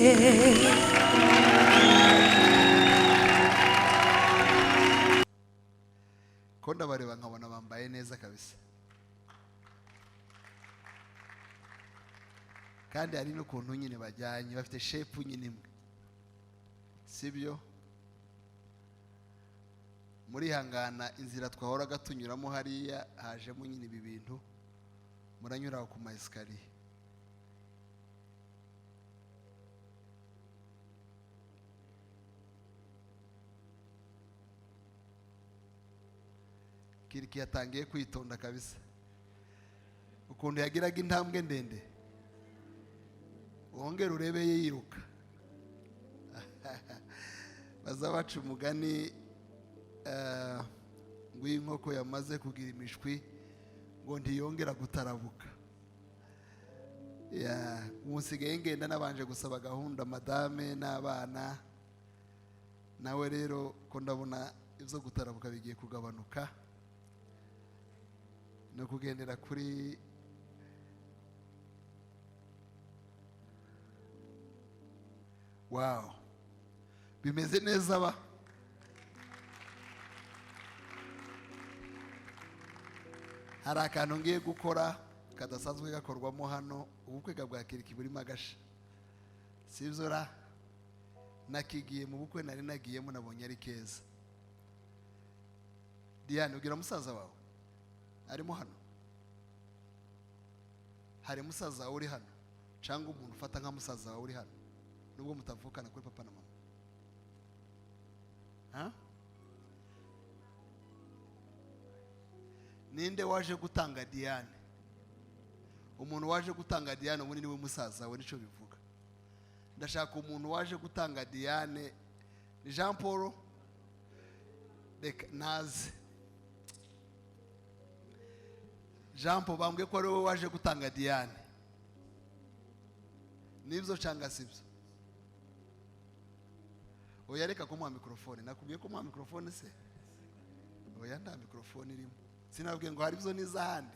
ko ndabareba nkabona bambaye neza kabisa, kandi hari n'ukuntu nyine bajyanye bafite shape nyine imwe, sibyo? muri hangana inzira twahoraga tunyuramo hariya hajemo nyine ibi bintu, muranyura ku ma esikariye. Kiriki yatangiye kwitonda kabisa, ukuntu yagiraga intambwe ndende, wongera urebeye yiruka. baza baca umugani ngo inkoko yamaze kugira imishwi ngo ntiyongera gutarabuka. Musigaye ngenda nabanje gusaba gahunda madame n'abana, nawe rero ko ndabona ibyo gutarabuka bigiye kugabanuka, no kugendera kuri wow, bimeze neza ba. Hari akantu ngiye gukora kadasanzwe gakorwamo hano, ubukwe bwa Kiriki burimo agasha, sibyo ra? Nakigiye mu bukwe nari nagiyemo, nabonye ari keza. Diane, ugira musaza wawe arimo hano? Hari musaza wawe uri hano, cyangwa umuntu ufata nka musaza wawe uri hano nubwo mutavukana kuri papa na mama? Ninde waje gutanga Diane? Umuntu waje gutanga Diane ubundi niwe musaza we, nico bivuga. Ndashaka umuntu waje gutanga Diane ni Jean Paul. Reka naze Jean Paul, bambwe ko ari wowe waje gutanga Diane. Nibyo cyangwa sibyo? Oya, reka kumuha mikrofone. Nakubwiye ko muha mikrofone se? Oya, nta mikrofone irimo. Sinabwiye ngo hari byo n'izahandi.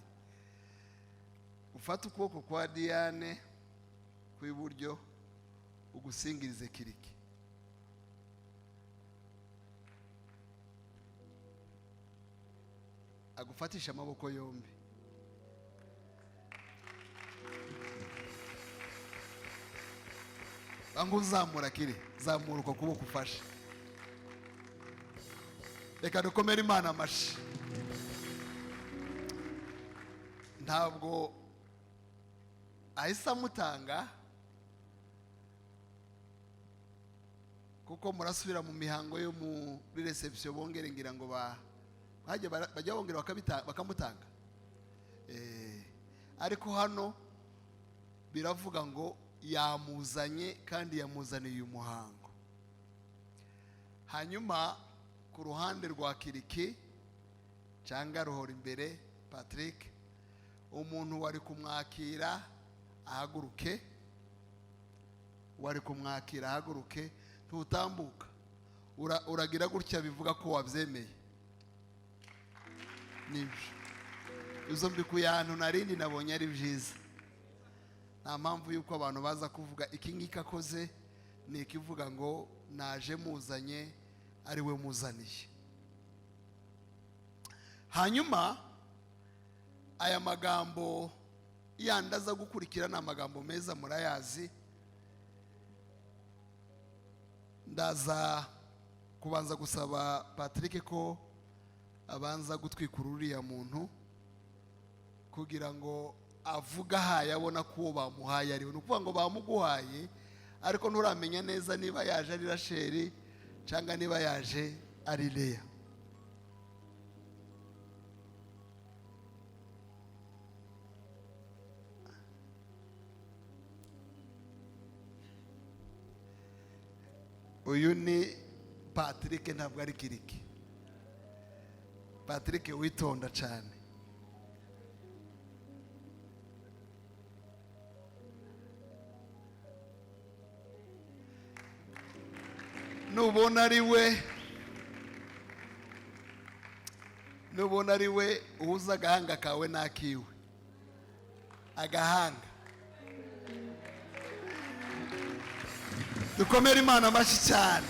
Ufata ukuboko kwa Diane kw'iburyo ugusingirize Kiriki. Agufatisha amaboko yombi. Bangu zamura Kiri, zamura uko kuboko ufashe. Reka dukomere Imana amashi. Ntabwo ahise amutanga kuko murasubira mu mihango yo muri reception, bongere ngira ngo bajya bongera bakamutanga. Ariko hano biravuga ngo yamuzanye kandi yamuzaniye umuhango. Hanyuma ku ruhande rwa Kiriki cyangwa ruhora imbere Patrick, umuntu wari kumwakira ahaguruke, wari kumwakira ahaguruke, tutambuka. Uragira gutya bivuga ko wabyemeye. Nibyo izo mbikuye ahantu narindi nabonye ari byiza. Nta mpamvu yuko abantu baza kuvuga iki ngiki akoze, ni ikivuga ngo naje muzanye ari we muzaniye. Hanyuma aya magambo yandaza gukurikira ni amagambo meza, murayazi. Ndaza kubanza gusaba Patrick ko abanza gutwikura uriya muntu kugira ngo avuga haye abona ko bamuhaye ari we. Ni ukuvuga ngo bamuguhaye ariko nturamenya neza niba yaje ari Rasheli cyangwa niba yaje ari Leya. Uyu ni Patrick, ntabwo ari Kiriki. Patrick witonda cyane. Nubona ari we uhuza agahanga kawe n'akiwe. Agahanga dukomere Imana amashyi cyane.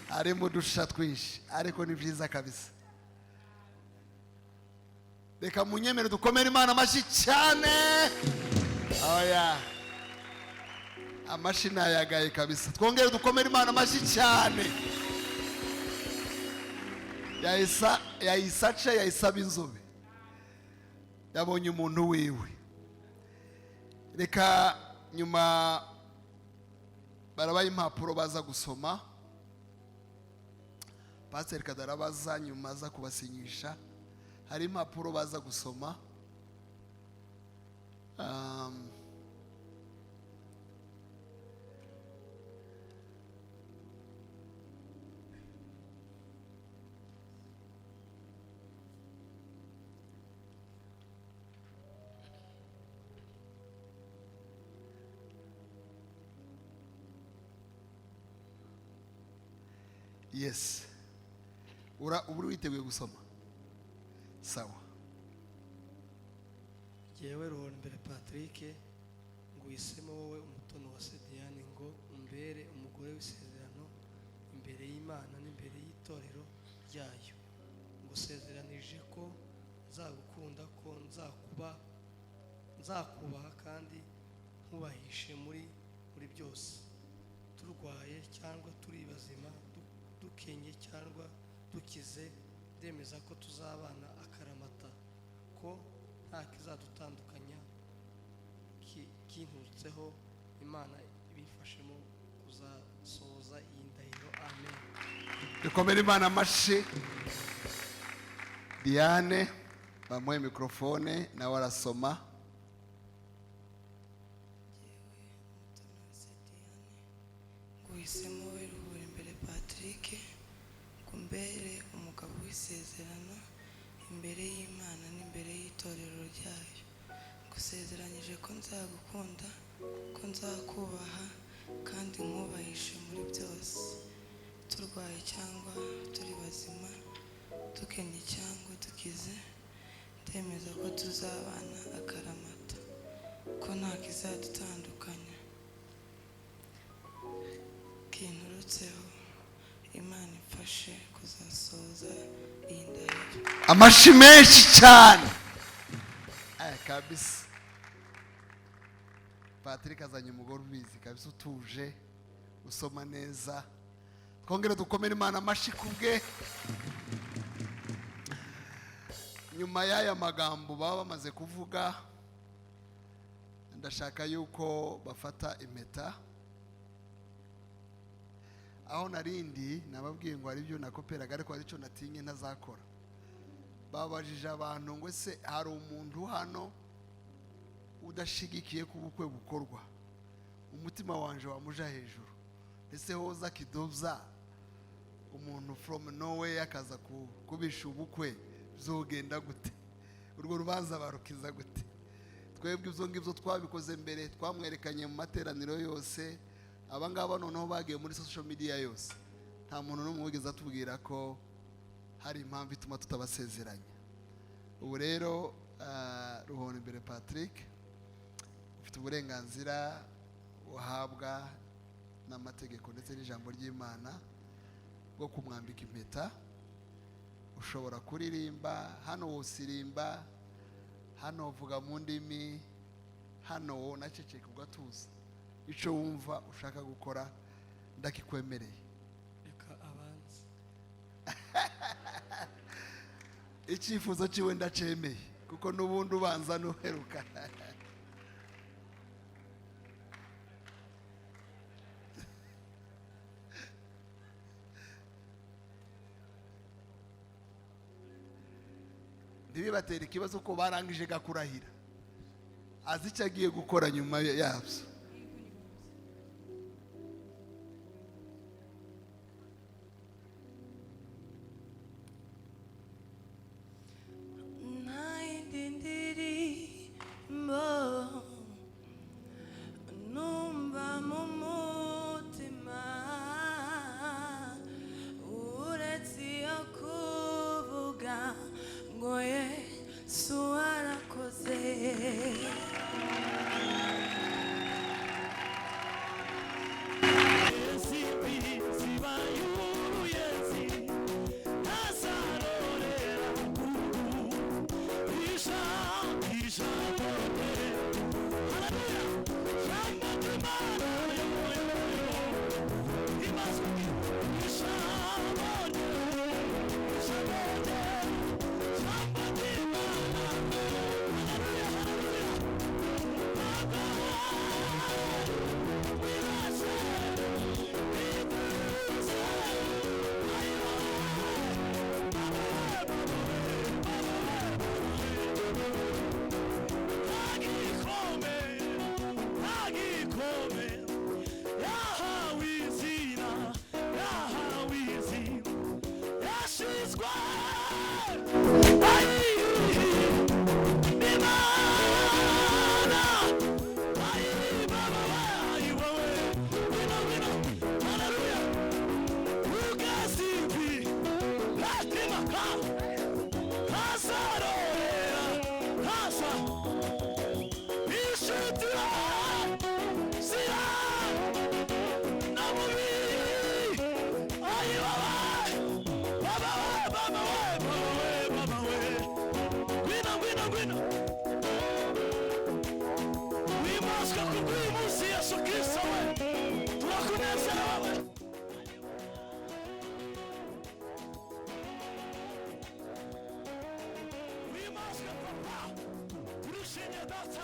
Harimo udusha twinshi ariko ni byiza kabisa. Reka munyemere dukomere Imana amashyi cyane. Oya, amashyi nayagaye kabisa. Twongere dukomere Imana amashyi cyane. Yayisace yayisaba inzobe, yabonye umuntu wiwe. Reka nyuma barabaye impapuro baza gusoma. Pastor Kadarabaza nyuma aza kubasinyisha. Hari impapuro baza gusoma. Yes. Uri witeguye gusoma? Sawa. Yewe Ruhorimbere Patrick, nguhisemo wowe umutono wa Diane ngo umbere umugore w'isezerano imbere y'Imana n'imbere y'itorero ryayo. Ngusezeranije ko nzagukunda, ko nzakubaha kandi nkubahishe muri byose. Turwaye cyangwa turi bazima, dukenye cyangwa dukize, ndemeza ko tuzabana akaramata, ko nta kizadutandukanya kinturutseho. Imana ibifashemo kuzasohoza iyi ndahiro. Amen. Dukomere Imana amashyi. Diane bamuhe mikrofone nawe arasoma. Nguhisemo wowe Ruhorimbere Patrick, kumbere umugabo w'isezerano imbere y'Imana n'imbere y'itorero ryayo. Ngusezeranyije ko nzagukunda, ko nzakubaha kandi nkubahishe muri byose. Turwaye cyangwa turi bazima, dukenye cyangwa dukize, ndemeza ko tuzabana akaramata, ko nta kizadutandukanya kinturutseho. Imana ifashe kuzasohoza iyi ndahiro. Amashyi menshi cyane. Kabisa. Patrick azanye umugore ubizi kabisa, utuje, usoma neza. Twongere dukomere Imana amashyi kubwe. Nyuma y'aya magambo baba bamaze kuvuga, ndashaka yuko bafata impeta. Aho narindi nababwiye ngo ari byo nakoperaga ariko ari cyo natinye ntazakora. Babajije abantu ngo se hari umuntu hano udashigikiye ku bukwe bukorwa, umutima wanje wamuja hejuru, ese hoza kidoza umuntu from nowhere akaza kubisha ubukwe, bizogenda gute? Urwo rubanza barukiza gute? Twebwe ibyo ngibyo twabikoze mbere, twamwerekanye mu materaniro yose. Abangaba noneho bagiye muri social media yose, nta muntu n'umwe wigeze atubwira ko hari impamvu ituma tutabasezeranya. Ubu rero Ruhorimbere Patrick ufite uburenganzira uhabwa n'amategeko ndetse n'ijambo ry'Imana bwo kumwambika impeta. Ushobora kuririmba hano, wosirimba hano, uvuga mu ndimi hano, naceceka ugatuza. Icyo wumva ushaka gukora ndakikwemereye. Reka abanze. Icyifuzo cyiwe ndacemeye kuko n'ubundi ubanza n'uheruka. Ntibibatera ikibazo ko barangije gakurahira, azi icyo agiye gukora nyuma yabyo. ntazubaka ntazarorera ntaza ishitira zira na mubiri ayiwa baba we gwina wimaswe kubw'uyu munsi Yesu Kristo we turakunezerewe wimaswe papa turishimye data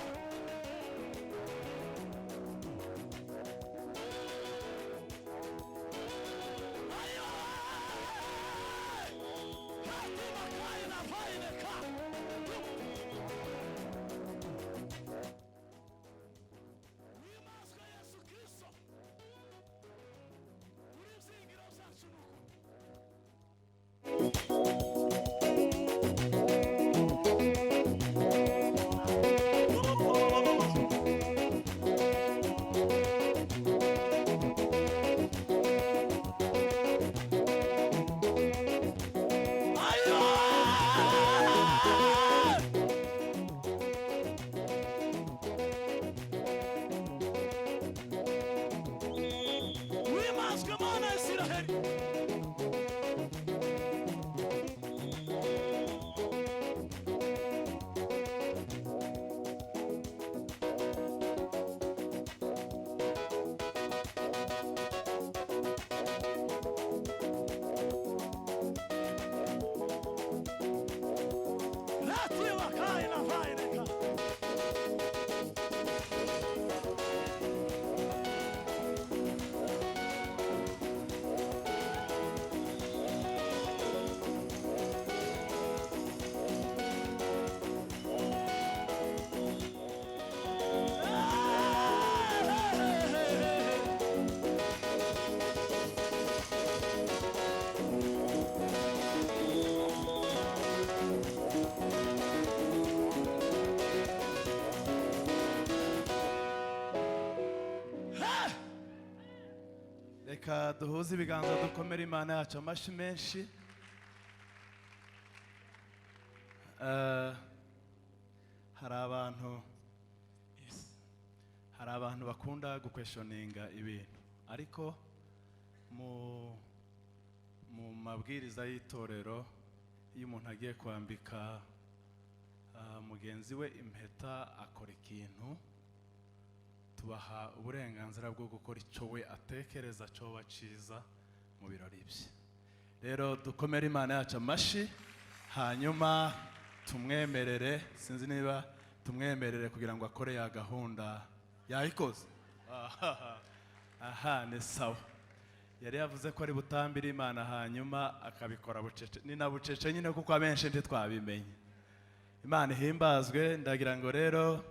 reka duhuze ibiganza dukomere Imana yacu amashyi menshi. Hari abantu bakunda gukweshoninga ibintu, ariko mu mabwiriza y'itorero iyo umuntu agiye kwambika mugenzi we impeta akora ikintu, tubaha uburenganzira bwo gukora icyo we atekereza cyoba cyiza mu birori bye. Rero dukomere Imana yacu amashyi, hanyuma tumwemerere, sinzi niba tumwemerere kugira ngo akore ya gahunda yayikoze. Aha ni sawa. Yari yavuze ko ari butambira Imana hanyuma akabikora bucece. Ni na bucece nyine kuko abenshi ntitwabimenye. Imana ihimbazwe. Ndagira ngo rero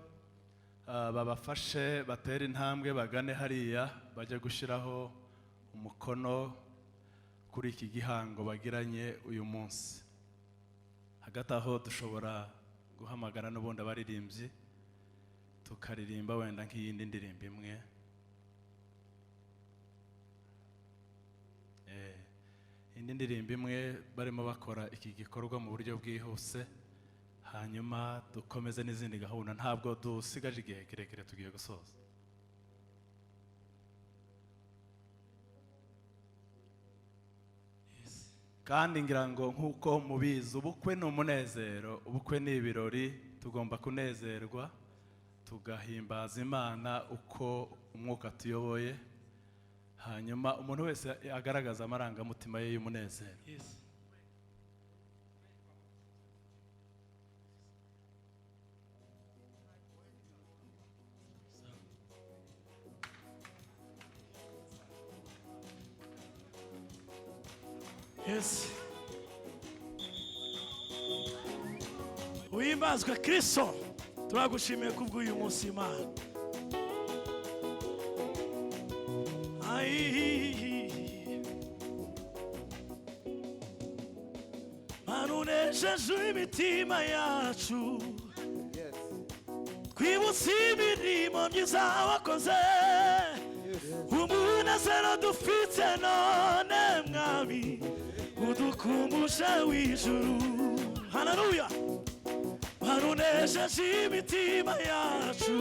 babafashe batera intambwe bagane hariya bajye gushyiraho umukono kuri iki gihango bagiranye uyu munsi. Hagati aho dushobora guhamagara n'ubundi abaririmbyi tukaririmba wenda nk'iyindi ndirimbo imwe. Indi ndirimbo imwe barimo bakora iki gikorwa mu buryo bwihuse, hanyuma dukomeze n'izindi gahunda, ntabwo dusigaje igihe kirekire tugiye gusoza. Kandi ngira ngo nk'uko mubizi ubukwe ni umunezero, ubukwe ni ibirori, tugomba kunezerwa tugahimbaza Imana uko umwuka tuyoboye, hanyuma umuntu wese agaragaza amarangamutima ye y'umunezero. Yes. Uhimbazwe Kristo, turagushimiye kubw'uyu munsi Imana. Manunejeje imitima yacu, twibutse imirimo myiza wakoze, umunezero dufite none mwami udukumbura dukumbuje w'ijuru haleluya warunesheje imitima yacu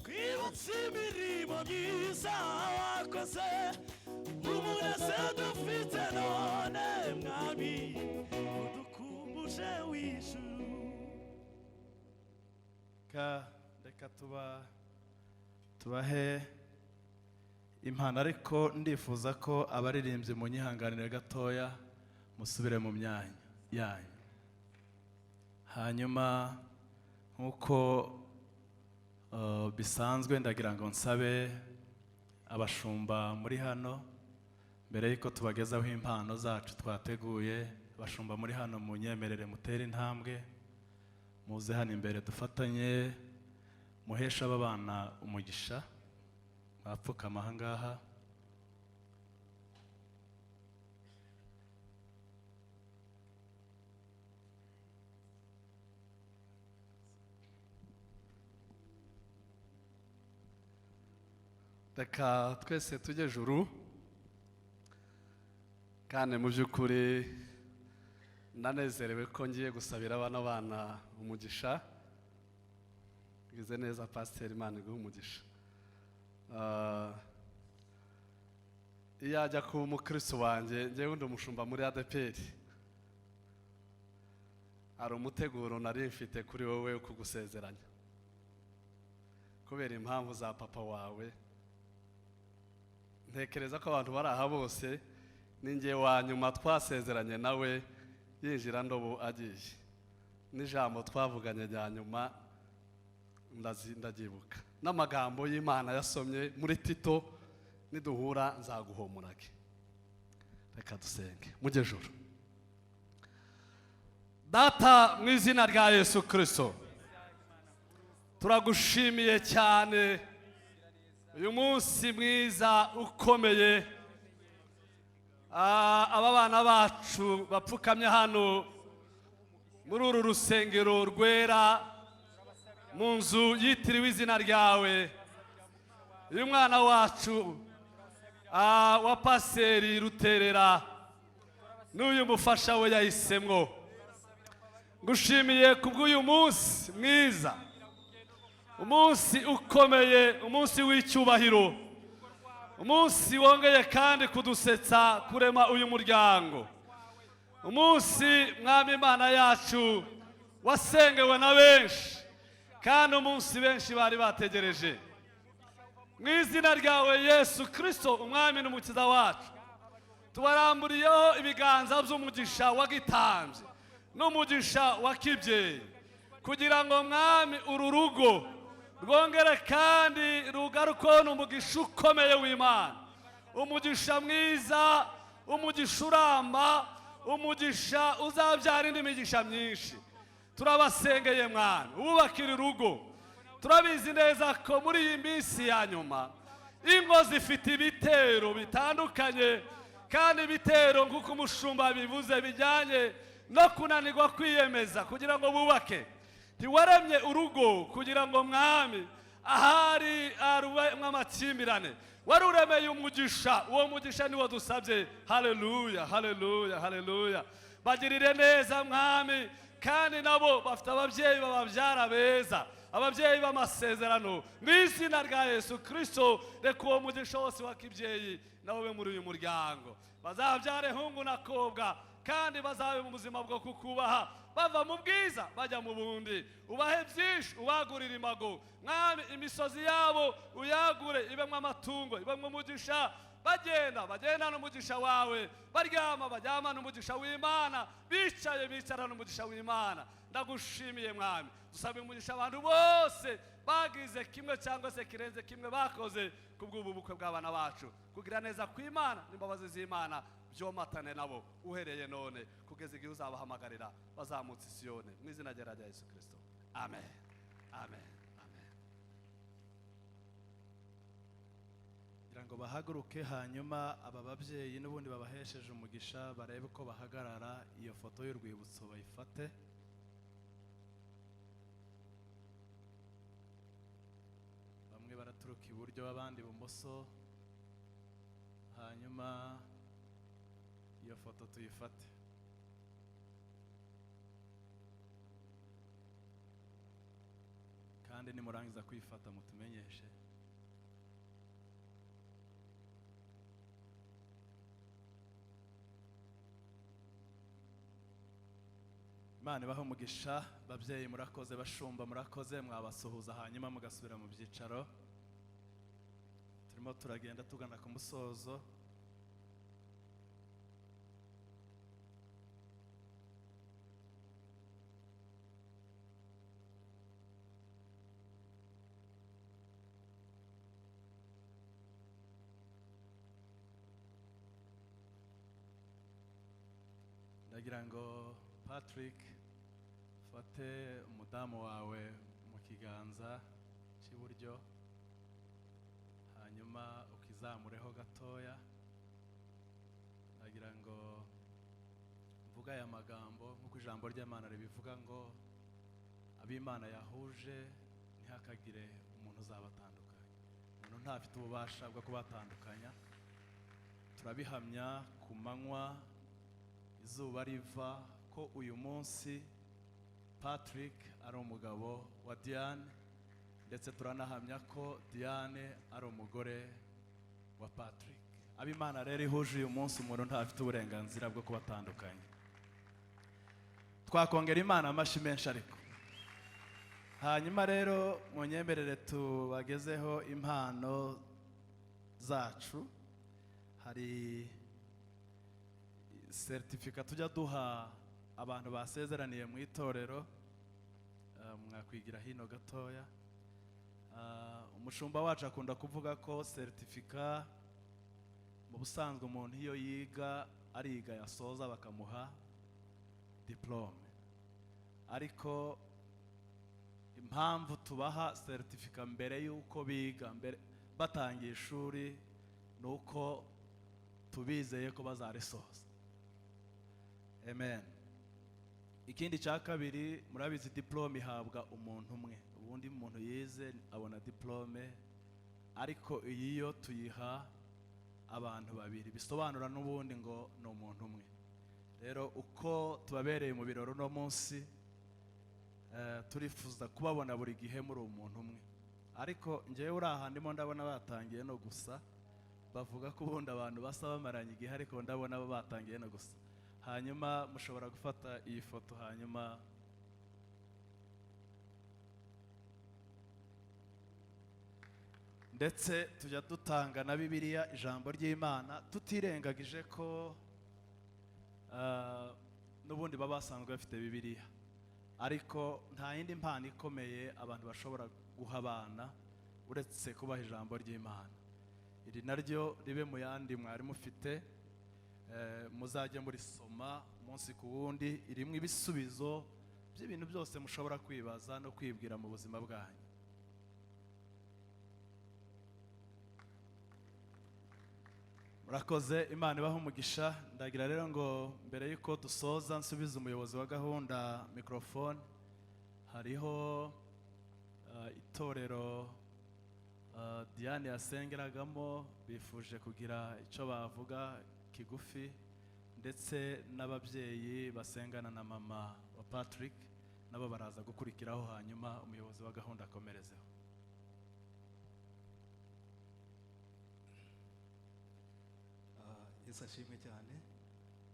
kwibutsa imirimo myiza wakoze umunezero dufite none mwami dukumbuje w'ijuru. Reka tubahe impano, ariko ndifuza ko abaririmbyi munyihanganire gatoya musubire mu myanya yanyu. Hanyuma nk'uko bisanzwe ndagira ngo nsabe abashumba muri hano mbere y'uko tubagezaho impano zacu twateguye. Abashumba muri hano munyemerere mutere intambwe muze hano imbere dufatanye muhesha aba bana umugisha. Bapfukama aha ngaha. Reka twese tujye juru, kandi mu by'ukuri ndanezerewe ko ngiye gusabira abana bana umugisha. Gize neza Pasiteri, Imana iguhe umugisha. Iyo ajya kuba umukristo wanjye, njyewe ndi umushumba muri ADPR, hari umuteguro nari mfite kuri wowe kugusezeranya kubera impamvu za papa wawe. Ntekereza ko abantu bari aha bose ninjye wa nyuma twasezeranye nawe yinjira ndobo agiye, n'ijambo twavuganye rya nyuma ndabyibuka, n'amagambo y'Imana yasomye muri Tito, niduhura nzaguhomurage. Reka dusenge. Mujye juru. Data, mu izina rya Yesu Kristo, turagushimiye cyane uyu munsi mwiza ukomeye. Aba bana bacu bapfukamye hano muri uru rusengero rwera mu nzu yitiriwe izina ryawe. Uyu mwana wacu wa Pasiteri Ruterera n'uyu mufasha we yahisemwo, ngushimiye kubw'uyu munsi mwiza, umunsi ukomeye, umunsi w'icyubahiro, umunsi wongeye kandi kudusetsa kurema uyu muryango, umunsi Mwami Imana yacu wasengewe na benshi, kandi umunsi benshi bari bategereje. Mu izina ryawe Yesu Kristo, umwami n'umukiza wacu, tubaramburiyeho ibiganza by'umugisha wagitanze n'umugisha wa kibyeyi, kugira ngo Mwami uru rugo rwongere kandi rugarukone umugisha ukomeye w'Imana, umugisha mwiza, umugisha uramba, umugisha uzabyara indi migisha myinshi. Turabasengeye Mwana, wubakire urugo. Turabizi neza ko muri iyi minsi ya nyuma ingo zifite ibitero bitandukanye, kandi ibitero nk'uko umushumba bivuze bijyanye no kunanirwa kwiyemeza kugira ngo bubake. Ntiwaremye urugo kugira ngo Mwami ahari arubemwe amakimbirane, wari uremeye umugisha. Uwo mugisha niwo dusabye. Haleluya, haleluya, haleluya. Bagirire neza Mwami, kandi nabo bafite ababyeyi bababyara beza, ababyeyi b'amasezerano. Mu izina rya Yesu Kristo, reka uwo mugisha wose wa kibyeyi nabo be muri uyu muryango, bazabyare hungu na kobwa, kandi bazabe mu buzima bwo kukubaha, bava mu bwiza bajya mu bundi. Ubahe byinshi, ubagurire imago Mwami, imisozi yabo uyagure ibemwe amatungo, ibemwe umugisha. Bagendana umugisha wawe, baryamana umugisha w'Imana, bicarana umugisha w'Imana. Ndagushimiye Mwami, dusaba umugisha abantu bose bagize kimwe cyangwa se kirenze kimwe bakoze kubw'ubu bukwe bw'abana bacu. Kugira neza kw'Imana n'imbabazi z'Imana byomatane nabo uhereye none kugeza igihe uzabahamagarira bazamutse Siyoni. Mu izina rya Yesu Kristo, amen, amen, amen. Kugira ngo bahaguruke, hanyuma aba babyeyi n'ubundi babahesheje umugisha barebe ko bahagarara, iyo foto y'urwibutso bayifate. Bamwe baraturuka iburyo, abandi ibumoso. Hanyuma iyo iyo foto tuyifate. Kandi nimurangiza kuyifata mutumenyeshe. Imana ibahe umugisha, babyeyi murakoze, bashumba murakoze, mwabasuhuza hanyuma mugasubira mu byicaro. Turimo turagenda tugana ku musozo. Ndagira ngo Patrick fate umudamu wawe mu kiganza cy'iburyo, hanyuma ukizamureho gatoya. Ndagira ngo mvuga aya magambo nk'uko ijambo ry'Imana ribivuga ngo ab'Imana yahuje ntihakagire umuntu uzabatandukanya. Umuntu ntafite ububasha bwo kubatandukanya. Turabihamya ku manywa izuba riva ko uyu munsi Patrick ari umugabo wa Diane, ndetse turanahamya ko Diane ari umugore wa Patrick. Ab'Imana rero ihuje uyu munsi, umuntu ntafite uburenganzira bwo kubatandukanya. Twakongera Imana amashyi menshi ariko. Hanyuma rero munyemerere tubagezeho impano zacu. Hari certificate tujya duha abantu basezeraniye mu itorero. Mwakwigira hino gatoya. Umushumba wacu akunda kuvuga ko certificate mu busanzwe umuntu iyo yiga ariga yasoza bakamuha diplome, ariko impamvu tubaha certificate mbere y'uko biga, mbere batangiye ishuri, nuko tubizeye ko bazarisoza. Amen. Ikindi cya kabiri, murabizi diplome ihabwa umuntu umwe. Ubundi umuntu yize abona diplome, ariko iyi yo tuyiha abantu babiri, bisobanura n'ubundi ngo ni umuntu umwe. Rero uko tubabereye mu birori uno munsi, turifuza kubabona buri gihe muri umuntu umwe. Ariko njyewe uri aha ndimo ndabona batangiye no gusa, bavuga ko ubundi abantu basa bamaranye igihe, ariko ndabona bo batangiye no gusa. Hanyuma mushobora gufata iyi foto, hanyuma ndetse tujya dutanga na Bibiliya, ijambo ry'Imana, tutirengagije ko n'ubundi baba basanzwe bafite Bibiliya, ariko nta yindi mpano ikomeye abantu bashobora guha abana uretse kubaha ijambo ry'Imana. Iri naryo ribe mu yandi mwari mufite, muzajya muri soma umunsi ku wundi, irimo ibisubizo by'ibintu byose mushobora kwibaza no kwibwira mu buzima bwanyu. Murakoze, Imana ibahe umugisha. Ndagira rero ngo mbere y'uko dusoza nsubiza umuyobozi wa gahunda microphone. Hariho itorero Diane yasengeragamo, bifuje kugira icyo bavuga kigufi, ndetse n'ababyeyi basengana na mama wa Patrick nabo baraza gukurikiraho, hanyuma umuyobozi wa gahunda akomerezeho. Yesu ashimwe cyane.